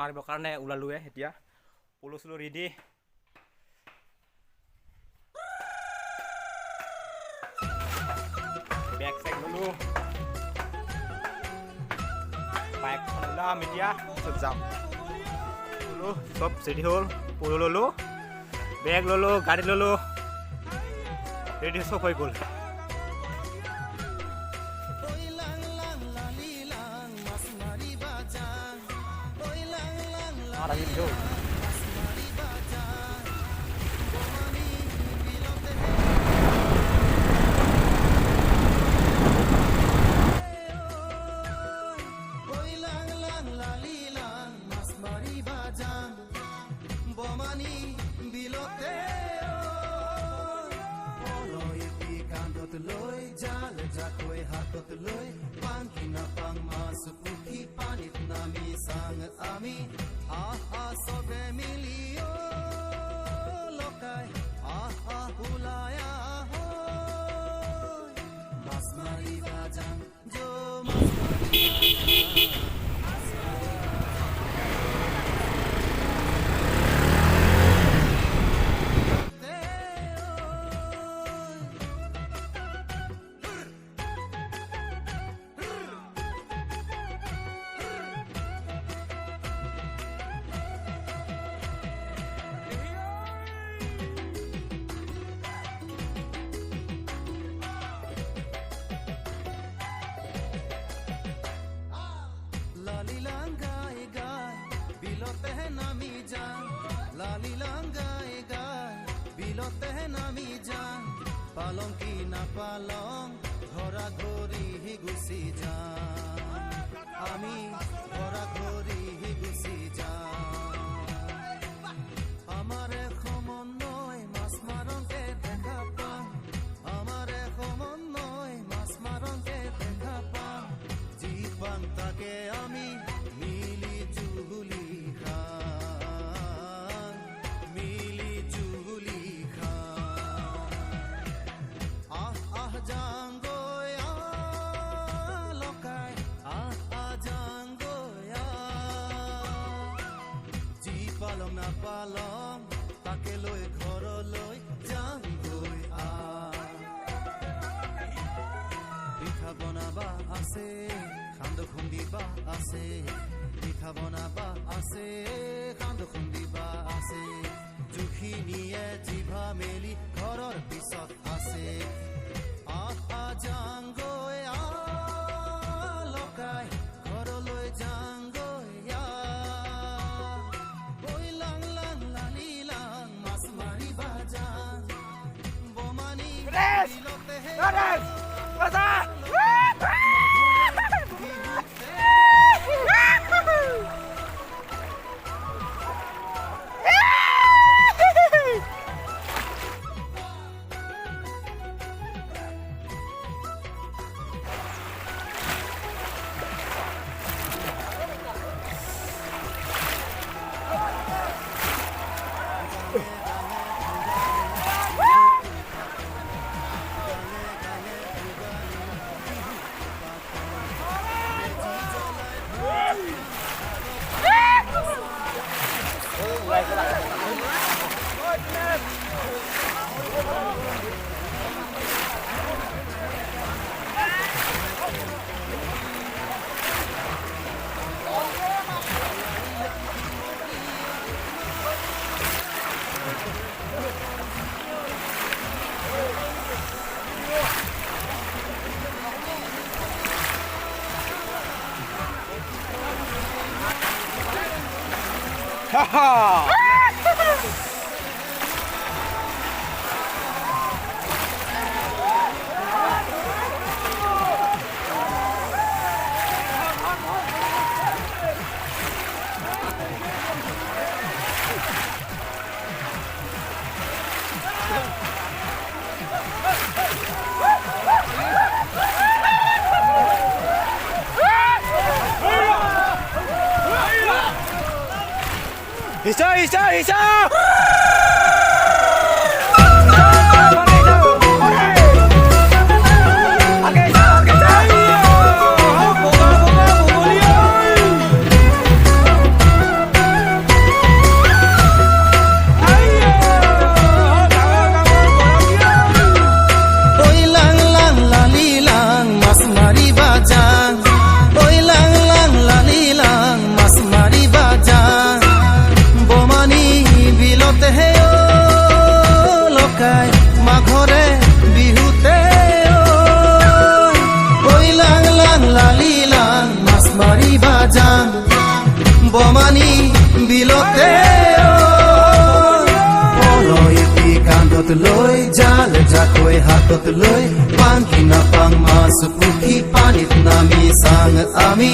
মাৰিবৰ কাৰণে ওলালোৱে এতিয়া পল' চলো ৰেডি বেগ চেগ ল'লো বাইকখন ওলাম এতিয়া পিছত যাম ল'লো চব ৰেডি হ'ল পল' ল'লো বেগ ল'লো গাড়ী ল'লো ৰেডি চব হৈ গ'ল পালং কি না পালং ঘরা ঘড়ি গুছি যা আমি ঘরা ঘড়ি গুছি যা আমার সমন্বয় মাছ মারংকে দেখা পাম আমার সমন্বয় মাছ মারংকে দেখা পাম জি পাম তাকে আমি মিলি জুলি খান মিলি জুলি Jangoya lokai jangoya ji palong na palong take loi ghor loi jangoi pitha banaba ase khando khundiba ase pitha banaba ase khando khundiba ase jukhi niye jibha meli ghoror pisot ase Jangoya lokai ঘরলৈ jangoya ওই লাং লাং লালি লাং মাছ Mariba যান বমানি বিলতে হে Ha ha! Isa! হাতত লৈ পাংকি নাপাং মাছ পুঠি পানীত নামি চাং আমি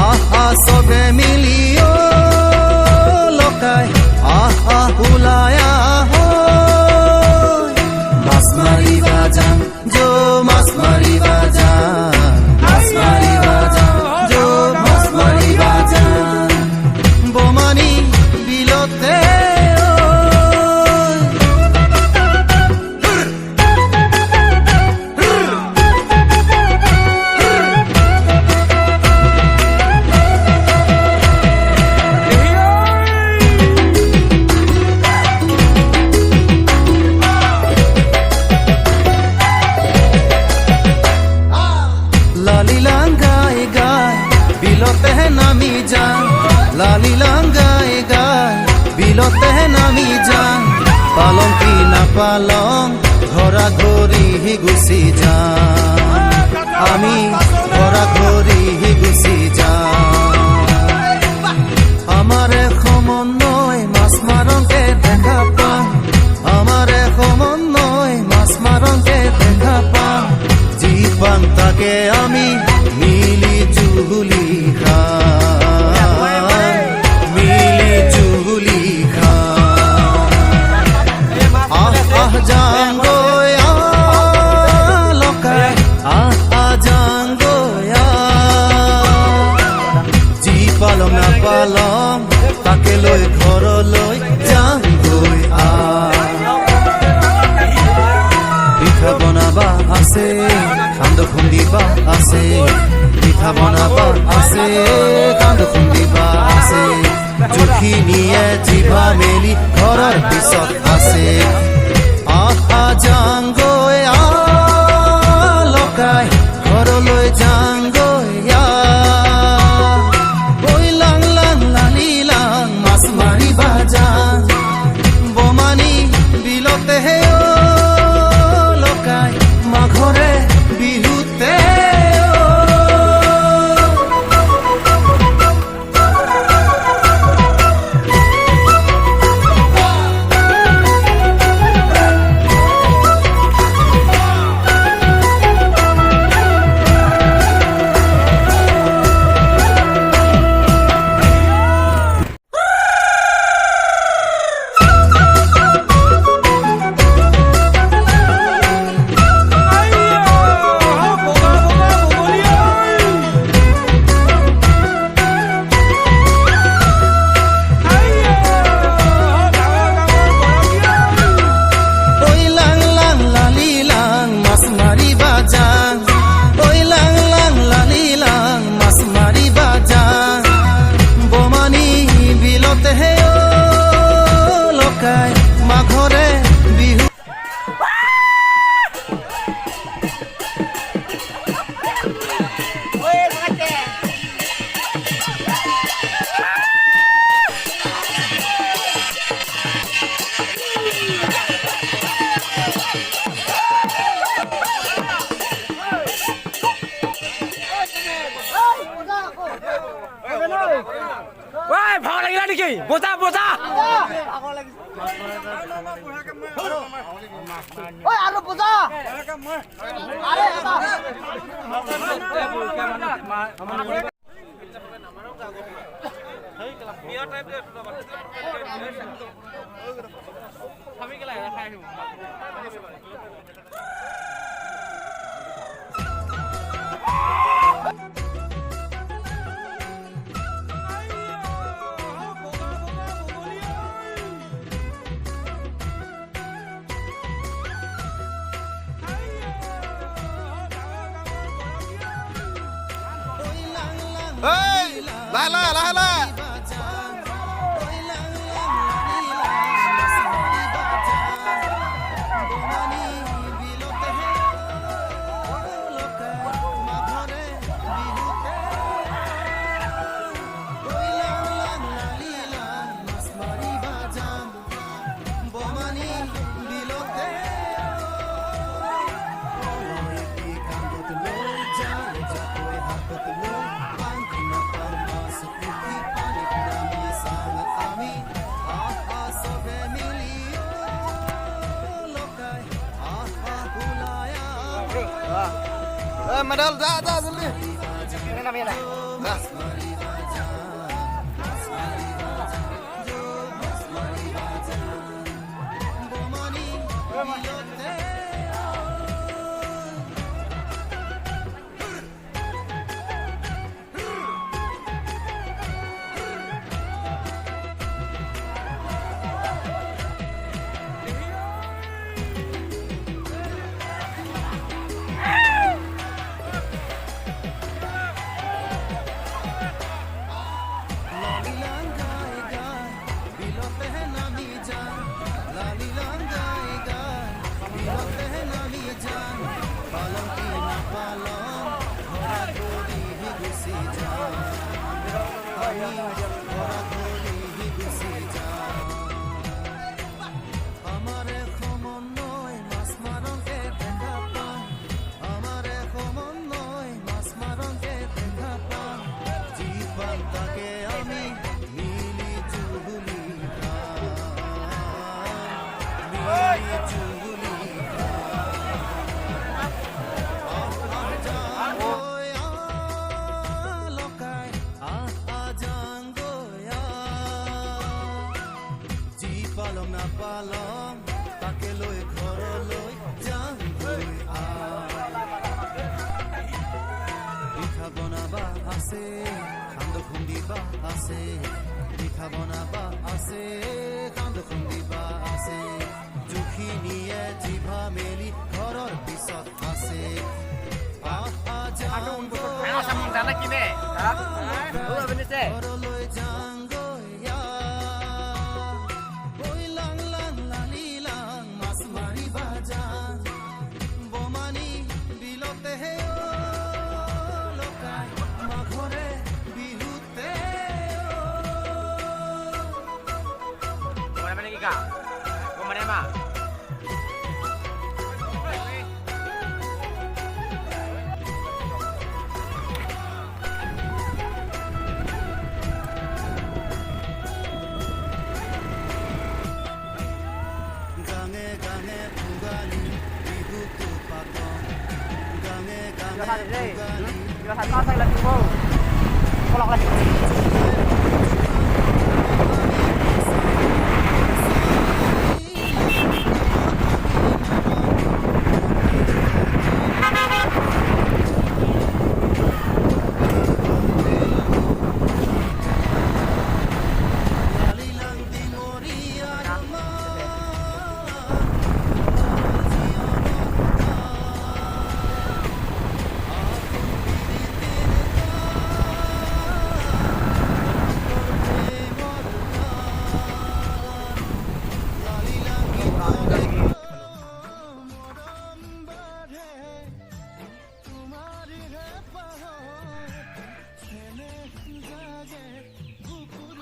আহা চবে মিলি লকাই আহা ওলাই মাছ মাৰিবা যাম যো মাছ মাৰিবা যাম মাছ মাৰিবা যাম যো মাছ মাৰিবা যাম বমানি বিলতে নামি যান লালিলাং গাই গাই বিলতে নামি যান পালং কি না পালং ঘৰা ঘৰি গুচি যাম আমি ঘৰা ঘৰি গুচি যাম আমাৰে সমন্বয় মাছ মাৰংকে দেখা পাম আমাৰে সমন্বয় মাছ মাৰংকে দেখা পাম যি পাম তাকে আমি মিলি জুলি পালং তাকে লৈ ঘৰলৈ যাম গৈ পিঠা বনাবা আছে কান্দ খুন্দিবা আছে পিঠা বনাবা আছে কান্দ খুন্দিবা আছে জুখিনিয়ে জিভা মেলি ঘৰৰ পিছত আছে আহা যাং গৈ লকাই ঘৰলৈ যাং গৈ বমানি বিলতে লকাই মাঘৰে বিহুতে মাঘৰে বিহু ভাগ লাগিলা নেকি বজা বজা আৰু বুজা আৰে লাহে লাহে লাহে লাহে মেডেল যা যা জলদি নামি না পালং না পালং তাকে লৈ ঘৰলৈ যাম পিঠা বনাবা আছে কান্দ খুন্দিবা আছে পিঠা বনাবা আছে কান্দ খুন্দিবা আছে জুখিনিয়ে জিভা মেলি ঘৰৰ পিছত আছে ঘৰলৈ যাম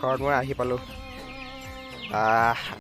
ঘৰত মই আহি পালোঁ